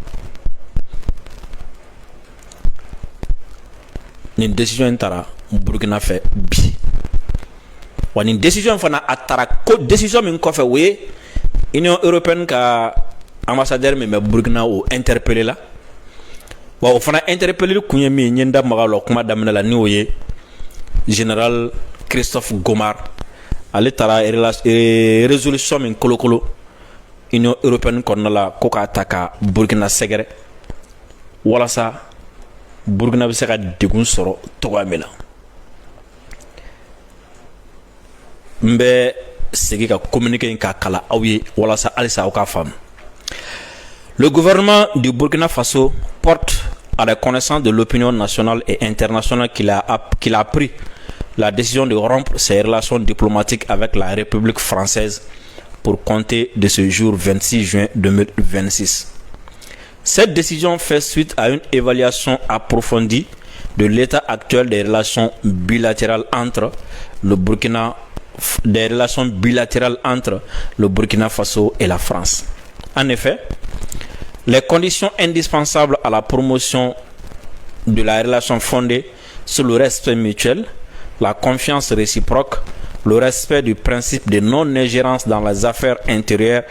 S1: nin décision in taara Burkina fɛ bi wa nin décision fana a taara ko décision min kɔfɛ o ye Union européenne ka ambassadeur min bɛ Burkina o interpellé la wa o fana interpellé kun ye min ye n da maga la kuma daminɛ la ni o ye général Christophe Gomar ale taara résolution min kolokolo Union européenne kɔnɔna la ko k'a ta ka Burkina sɛgɛrɛ walasa Burkina bɛ se ka degun sɔrɔ cogoya min na n bɛ segin ka communiqué in k'a kala aw ye walasa halisa aw k'a faamu. Le gouvernement du Burkina Faso porte à la connaissance de l'opinion nationale et internationale qu'il a pris la décision de rompre ses relations diplomatiques avec la République française pour compter de ce jour 26 juin 2026. Cette décision fait suite à une évaluation approfondie de l'état actuel des relations bilatérales entre le Burkina Faso et la France. En effet, les conditions indispensables à la promotion de la relation fondée sur le respect mutuel, la confiance réciproque, le respect du principe de non-ingérence dans les affaires intérieures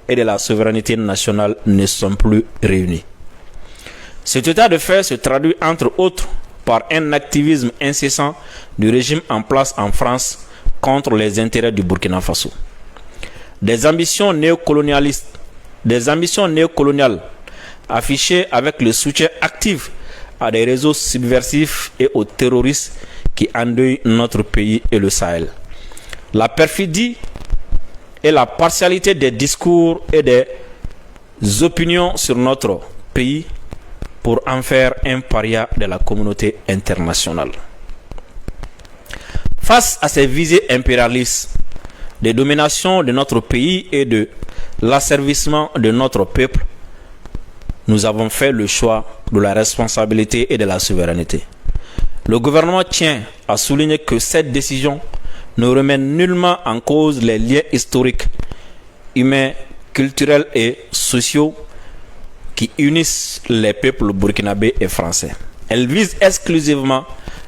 S1: et de la souveraineté nationale ne sont plus réunis. Cet état de fait se traduit entre autres par un activisme incessant du régime en place en France contre les intérêts du Burkina Faso. des ambitions néocoloniales affichées avec le soutien actif à des réseaux subversifs et aux terroristes qui endeuillent notre pays et le Sahel. La perfidie et la partialité des discours et des opinions sur notre pays pour en faire un paria de la communauté internationale. Face à ces visées impérialistes de domination de notre pays et de l'asservissement de notre peuple, nous avons fait le choix de la responsabilité et de la souveraineté. Le gouvernement tient à souligner que cette décision ne remet nullement en cause les liens historiques, humains, culturels et sociaux qui unissent les peuples burkinabés et français. Elle vise exclusivement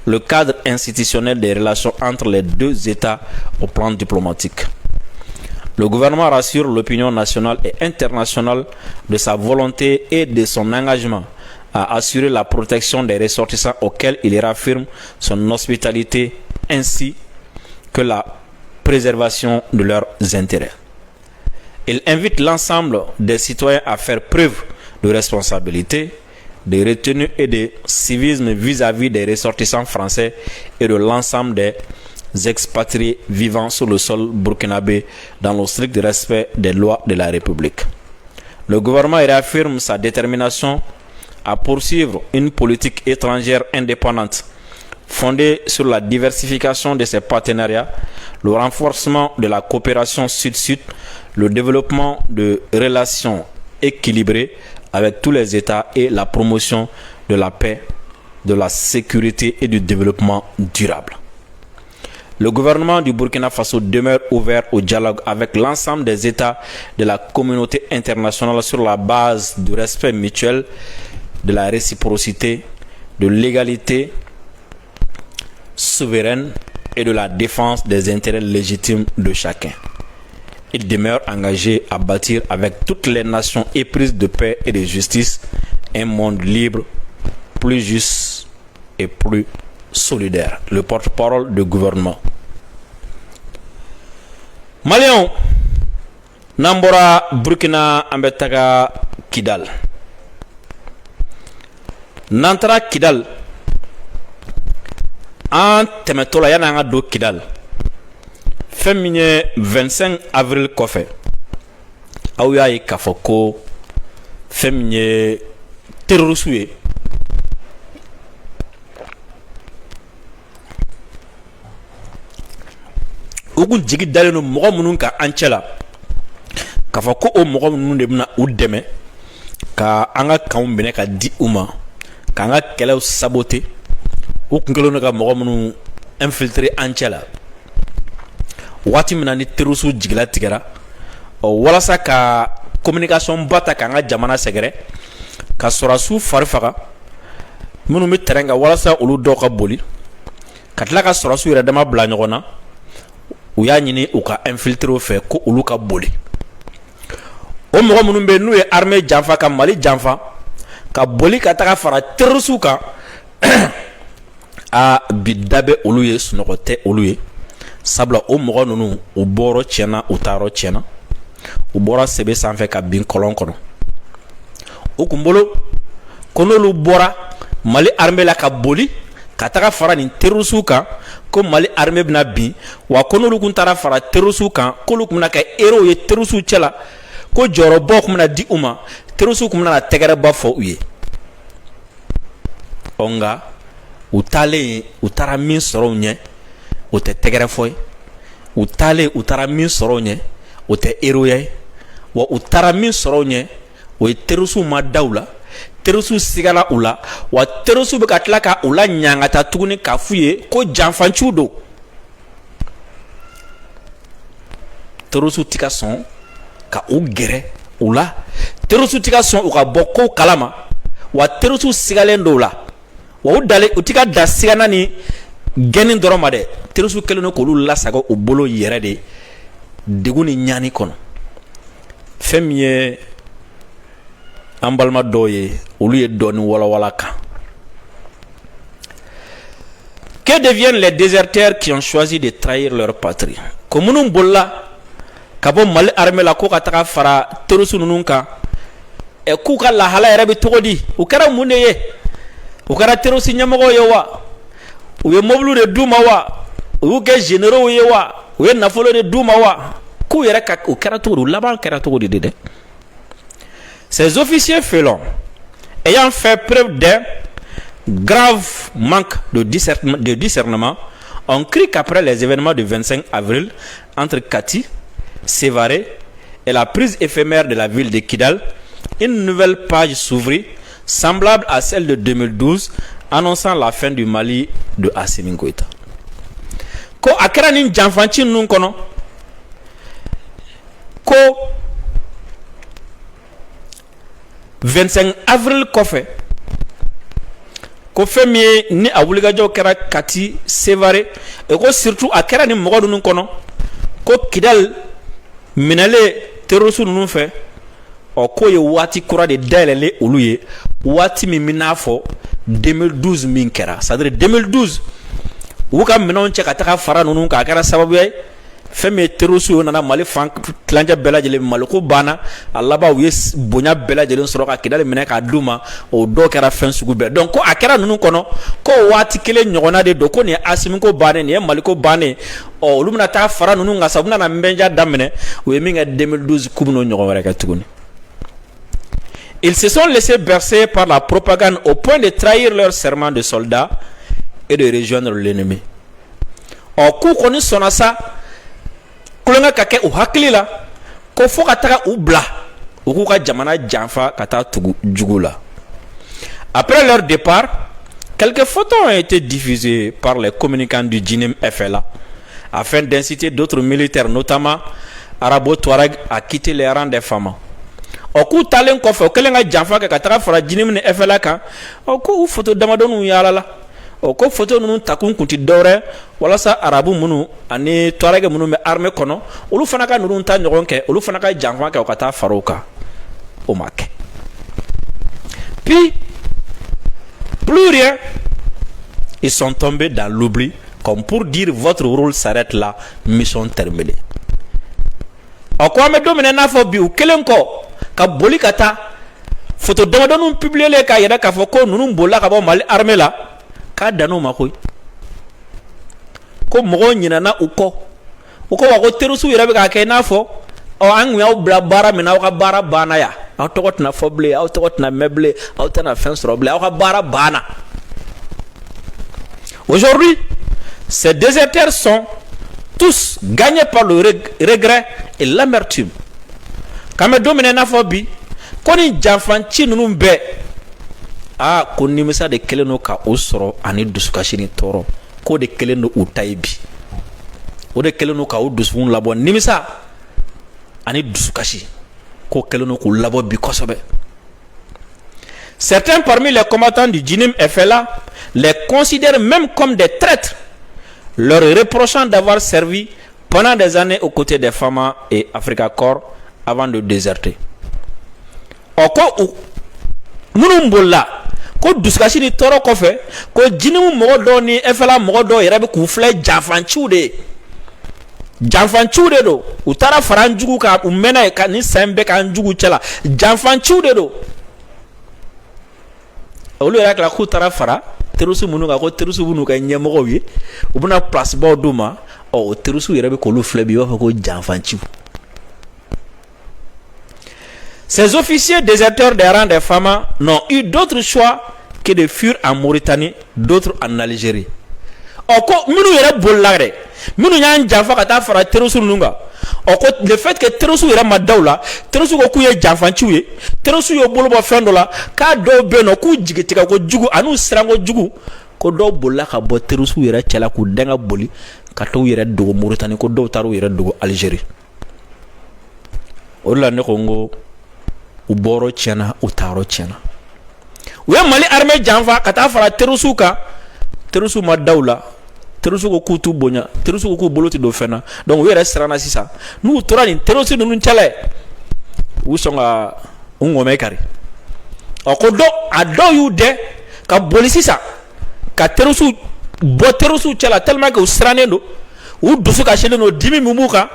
S1: le cadre institutionnel des relations entre les deux États au plan diplomatique. Le gouvernement rassure l'opinion nationale et internationale de sa volonté et de son engagement à assurer la protection des ressortissants auxquels il réaffirme son hospitalité ainsi que la préservation de leurs intérêts. Il invite l'ensemble des citoyens à faire preuve de responsabilité, de retenue et de civisme vis-à-vis des ressortissants français et de l'ensemble des expatriés vivant sur le sol burkinabé dans le strict respect des lois de la République. Le gouvernement réaffirme sa détermination à poursuivre une politique étrangère indépendante fondée sur la diversification de ses partenariats, le renforcement de la coopération sud-sud, le développement de relations équilibrées avec tous les États et la promotion de la paix, de la sécurité et du développement durable. Le gouvernement du Burkina Faso demeure ouvert au dialogue avec l'ensemble des États de la communauté internationale sur la base du respect mutuel, de la réciprocité, de l'égalité souveraine et de la défense des intérêts légitimes de chacun. Il demeure engagé à bâtir avec toutes les nations éprises de paix et de justice un monde libre, plus juste et plus solidaire. Le porte-parole du gouvernement. Maliens, Nambora, Burkina, Ambetaga, Kidal. Nantra Kidal. En Temetola, Yananga do Kidal. Féminin 25 avril kɔfɛ aw y'a ye k'a fɔ ko fɛn min ye terroriste ye u kun jigi dalen don mɔgɔ minnu ka an cɛ la k'a fɔ ko o mɔgɔ minnu de bɛna u dɛmɛ ka an ka kanw minɛ ka di u ma k'an ka kɛlɛw saboter u kun kɛlen don ka mɔgɔ minnu infiltrer an cɛ la. Waati min na ni terroriste jigila tigɛra walasa ka communication ba ta k'an ka jamana sɛgɛrɛ ka sɔrɔdasiw fari faga minnu bɛ terrain kan walasa olu dɔw ka boli ka tila ka sɔrɔdasiw yɛrɛ dama bila ɲɔgɔn na u y'a ɲini u ka infiltrer fɛ ko olu ka boli o mɔgɔ minnu bɛ n'u ye armée janfa ka Mali janfa ka boli ka taga fara terroriste kan bi da bɛ olu ye sunɔgɔ tɛ olu ye. Sabula o mɔgɔ ninnu u bɔra tiɲɛna u taara tiɲɛna u bɔra sebe sanfɛ ka bin kɔlɔn kɔnɔ o kun bolo ko n'olu bɔra Mali armée la ka boli ka taga fara nin terroriste kan ko Mali armée bɛna bin wa ko n'olu kun taara fara terroriste kan k'olu kun bɛna kɛ héros ye terroriste cɛ la ko jɔyɔrɔbaw kun bɛna di u ma terroriste kun bɛna tɛgɛrɛba fɔ u ye nka u taalen u taara min sɔrɔ u ɲɛ o tɛ tɛgɛrɛ fɔ ye u taalen u taara min sɔrɔ u ɲɛ o tɛ héroya ye wa u taara min sɔrɔ u ɲɛ o ye terroriste ma da u la terroriste sigala u la wa terroriste bɛ ka tila ka u la ɲangata tuguni k'a f'u ye ko janfanciw don terroriste ti ka sɔn ka u gɛrɛ u la terroriste ti ka sɔn u ka bɔ kow kalama wa terroriste sigalen don u la wa u dalen u ti ka da sigana ni gɛnni dɔrɔn ma dɛ terroriste kɛlen don k'olu lasago u bolo yɛrɛ de degun ni ɲani kɔnɔ fɛn min ye an balima dɔw ye olu ye dɔɔni walawala kan. Que deviennent les déserteurs qui ont choisi de trahir leur patrie? Ko minnu bolila ka bɔ Mali armée la ko ka taga fara terroriste ninnu kan k'u ka lahala yɛrɛ bɛ cogo di u kɛra mun de ye u kɛra terroriste ɲɛmɔgɔw ye wa u ye mobile de d'u ma wa u y'u kɛ généraux ye wa u ye nafolo de d'u ma wa k'u yɛrɛ ka u kɛra cogo di u laban kɛra cogo di dɛ. Ces officiers félons ayant fait preuve d'un grave manque de discernement ont cru qu'après les événements du 25 avril entre Kati, Sévaré et la prise éphémère de la ville de Kidal, une nouvelle page s'ouvrit semblable à celle de 2012 annonçant la fin du Mali de Assimi Goïta. Ko akera ni janfanci nun kono ko 25 avril kɔfɛ ko fɛn min ye ni a wulikajɔw kɛra Kati, Sévaré et ko surtout a kɛra ni mɔgɔ ninnu kɔnɔ ko Kidal minɛlen terroriste ninnu fɛ ko ye waati kura de dayɛlɛlen olu ye waati min bɛ n'a fɔ 2012 min kɛra c'est à dire 2012 u ka minɛnw cɛ ka taga fara ninnu kan a kɛra sababu ye fɛn min ye terroriste u nana Mali fan tilancɛ bɛɛ lajɛlen Mali ko banna a laban u ye bonya bɛɛ lajɛlen sɔrɔ ka Kidali minɛ k'a d'u ma o dɔw kɛra fɛn sugu bɛɛ donc ko a kɛra ninnu kɔnɔ ko waati kelen ɲɔgɔnna de don ko nin ye Assimi ko bannen nin ye Mali ko bannen olu bɛna taa fara ninnu kan sa u bɛna nbɛnja daminɛ u ye min kɛ 2012 k'u bɛn'o ɲɔgɔn wɛrɛ kɛ tuguni. Ils se sont laissés bercer par la propagande au point de trahir leur serment de soldats et de rejoindre l'ennemi. K'u kɔni sɔnna sa kulonkɛ ka kɛ u hakili la ko fo ka taga u bila u k'u ka jamana janfa ka taa tugu jugu la. Après leur départ, quelques photos ont été diffusées par les communicants du JINIM FLA afin d'inciter d'autres militaires, notamment arabo-touareg, à quitter les rangs des femmes. K'u talen kɔfɛ u kɛlen ka janfa kɛ ka taga fara JINIM ni FLA kan ko u photo damadɔnu yaala la ko photo ninnu takun kun ti dɔwɛrɛ walasa arabu minnu ani touareg minnu bɛ armée kɔnɔ olu fana ka ninnu ta ɲɔgɔn kɛ olu fana ka janfa kɛ u ka taa fara u kan o ma kɛ. Puis plus rien, ils sont tombés dans l'oubli comme pour dire votre rôle s'arrête là, mission terminée. Ko an bɛ don min na i n'a fɔ bi u kelen kɔ ka boli ka taa photo damadɔnu publier k'a yɛrɛ k'a fɔ ko ninnu bolila ka bɔ Mali armée la k'a dan'o ma koyi ko mɔgɔw ɲinɛna u kɔ u ko wa ko terroriste yɛrɛ bɛ k'a kɛ i n'a fɔ an kun y'aw bila baara min na aw ka baara banna yan aw tɔgɔ tɛna fɔ bilen aw tɔgɔ tɛna mɛn bilen aw tɛna fɛn sɔrɔ bilen aw ka baara banna. Aujourd'hui, ces déserteurs sont tous gagnés par le regret et l'amertume. K'an bɛ don min na i n'a fɔ bi ko ni janfanci ninnu bɛɛ ko nimisa de kelen don ka o sɔrɔ ani dusukasi ni tɔɔrɔ k'o de kelen don u ta ye bi o de kelen don ka o dusukun labɔ nimisa ani dusukasi k'o kelen don k'u labɔ bi kosɛbɛ. Certains parmi les combattants du JINIM FLA les considèrent même comme des traîtres, leur reprochant d'avoir servi pendant des années aux côtés des Fama et Africa Corps avant de déserter. Ko minnu bolila ko dusukasi ni tɔɔrɔ kɔfɛ ko JINIM mɔgɔ dɔw ni FLA mɔgɔ dɔw yɛrɛ bɛ k'u filɛ janfanciw de ye janfanciw de don u taara fara an jugu kan u mɛnna yen ka ni san bɛɛ k'an jugu cɛla janfanciw de don olu yɛrɛ kɛra k'u taara fara terroriste minnu kan ko terroriste minnu ka ɲɛmɔgɔw ye u bɛna place baw d'u ma o terroriste yɛrɛ bɛ k'olu filɛ bi i b'a fɔ ko janfanciw. Ces officiers déserteurs des rangs des Fama n'ont eu d'autre choix que de fuir en Mauritanie, d'autres en Algérie. Ko minnu yɛrɛ bolila dɛ minnu y'an janfa ka taa fara terroriste ninnu kan ko le fait que terroriste yɛrɛ ma da u la terroriste ko k'u ye janfanciw ye terroriste y'o bolo bɔ fɛn dɔ la k'a dɔw bɛ yen nɔ k'u jigitigɛ ko jugu an'u siran ko jugu ko dɔw bolila ka bɔ terroriste yɛrɛ cɛla k'u dɛn ka boli ka taa u yɛrɛ dogo Mauritanie ko dɔw taara u yɛrɛ dogo Algérie. O de la ne ko n ko u bɔrɔ tiɲɛna u taarɔ tiɲɛna u ye Mali armée janfa ka taa fara terroriste kan terroriste ma da u la terroriste ko k'u t'u bonya terroriste ko k'u bolo ti don fɛn na donc u yɛrɛ siranna sisan n'u tora nin terroriste ninnu cɛla u sɔn ka u ŋɔmɛ kari ko a dɔw y'u dɛn ka boli sisan ka terroriste bɔ terroriste cɛla tellement que u sirannen don u dusu kasilen don dimi min b'u kan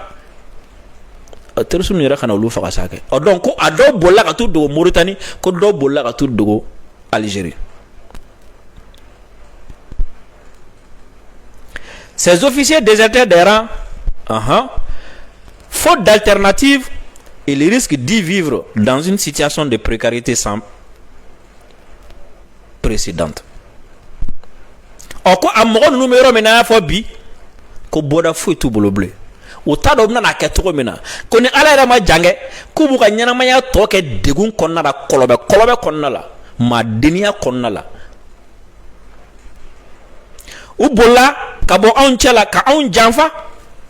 S1: terroristes yɛrɛ kana olu faga sa kɛ donc ko a dɔw bolila ka t'u dogo Mauritanie ko dɔw bolila ka t'u dogo Algérie. Ces officiers désertèrent des rangs, faute d'alternative, ils risquent d'y vivre dans une situation de précarité sans précédente. Ko a mɔgɔ ninnu bɛ yɔrɔ min na y'a fɔ bi ko bɔda foyi t'u bolo bilen u t'a dɔn u bɛna kɛ cogo min na ko ni Ala yɛrɛ ma jan kɛ k'u b'u ka ɲɛnamaya tɔ kɛ degun kɔnɔna la kɔlɔbɛ kɔnɔna la maadeniya kɔnɔna la u bolila ka bɔ anw cɛ la ka anw janfa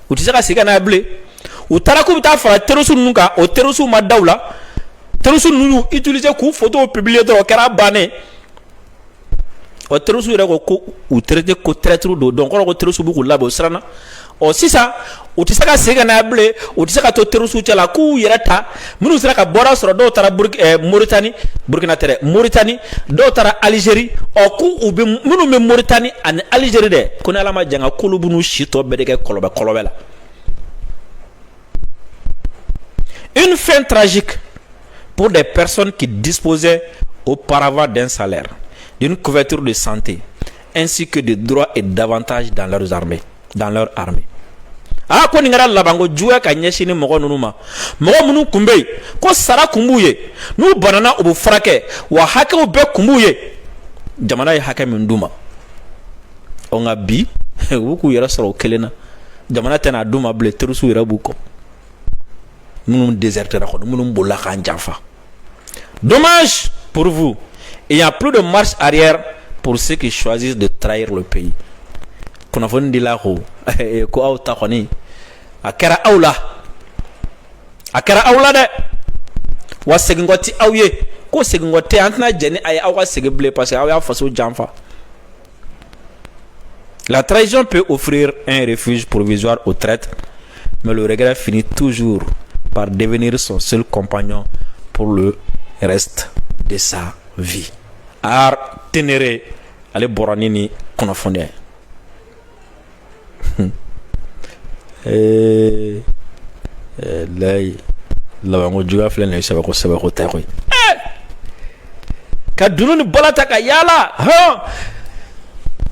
S1: u tɛ se ka segin n'a ye bilen u taara k'u bɛ taa fara terroriste ninnu kan o terroriste ma da u la terroriste ninnu utiliser k'u photo publier dɔrɔn o kɛra bannen o terroriste yɛrɛ ko u traité ko traître don donc kɔrɔ ko terroriste b'u k'u labɛn o siran na sisan u tɛ se ka segin n'a ye bilen u tɛ se ka to terroriste cɛ la k'u yɛrɛ ta minnu sera ka bɔra sɔrɔ dɔw taara Mauritanie Burkina tɛ dɛ Mauritanie dɔw taara Algérie k'u bɛ minnu bɛ Mauritanie ani Algérie dɛ ko ni Ala ma jan ka k'olu b'u si tɔ bɛɛ de kɛ kɔlɔbɛ la. Une fin tragique pour des personnes qui disposaient auparavant d'un salaire, d'une couverture de santé, ainsi que de droits et d'avantages dans leur armée. Ko nin kɛra labanko juguya ka ɲɛsin ni mɔgɔ ninnu ma mɔgɔ minnu kun bɛ yen ko sara kun b'u ye n'u banana u bɛ furakɛ wa hakɛw bɛɛ kun b'u ye jamana ye hakɛ min d'u ma nka bi u b'u k'u yɛrɛ sɔrɔ o kelen na jamana tɛna d'u ma bilen terroriste yɛrɛ b'u kɔ minnu désertera kɔnɔ minnu bolila k'an janfa. Dommage pour vous, il n'y a plus de marche arrière pour ceux qui choisissent de trahir le pays. Kunnafoni dila ko aw ta kɔni a kɛra aw la dɛ wa seginkɔ ti aw ye ko seginkɔ tɛ an tɛna jɛni a ye aw ka segin bilen parce que aw y'a faso janfa. La trahison peut offrir un refuge provisoire au traître, mais le regret finit toujours par devenir son seul compagnon pour le reste de sa vie. Ar Ténéré ale bɔra ni kunnafoni ye. Labanko juguya filɛ nin ye sɛbɛ ko tɛ koyi ka dunu ni bɔla ta ka yaala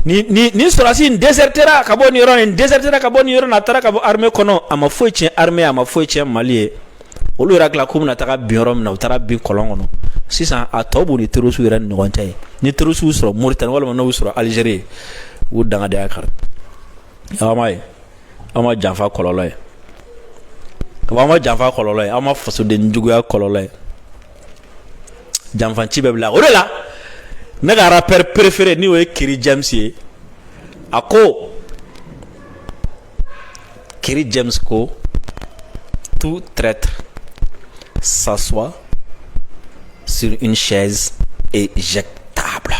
S1: ni sɔrɔsi in désertera ka bɔ nin yɔrɔ in désertera ka bɔ nin yɔrɔ in a taara ka bɔ armée kɔnɔ a ma foyi tiɲɛ armée a ma foyi tiɲɛ Mali ye olu yɛrɛ tila k'u bɛna taga bin yɔrɔ min na u taara bin kɔlɔn kɔnɔ sisan a tɔ b'u ni terroriste yɛrɛ ni ɲɔgɔn cɛ ye ni terroriste sɔrɔ Mauritanie walima n'u sɔrɔ Algérie u dangadenya kari aw ma janfa kɔlɔlɔ ye aw ma janfa kɔlɔlɔ ye aw ma fasoden juguya kɔlɔlɔ ye janfanci bɛɛ bila o de la ne ka rappeur préféré ni o ye Kerry James ye a ko Kerry James ko tout traître s'assoit sur une chaise éjectable.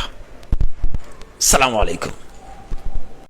S1: Salam alaikum.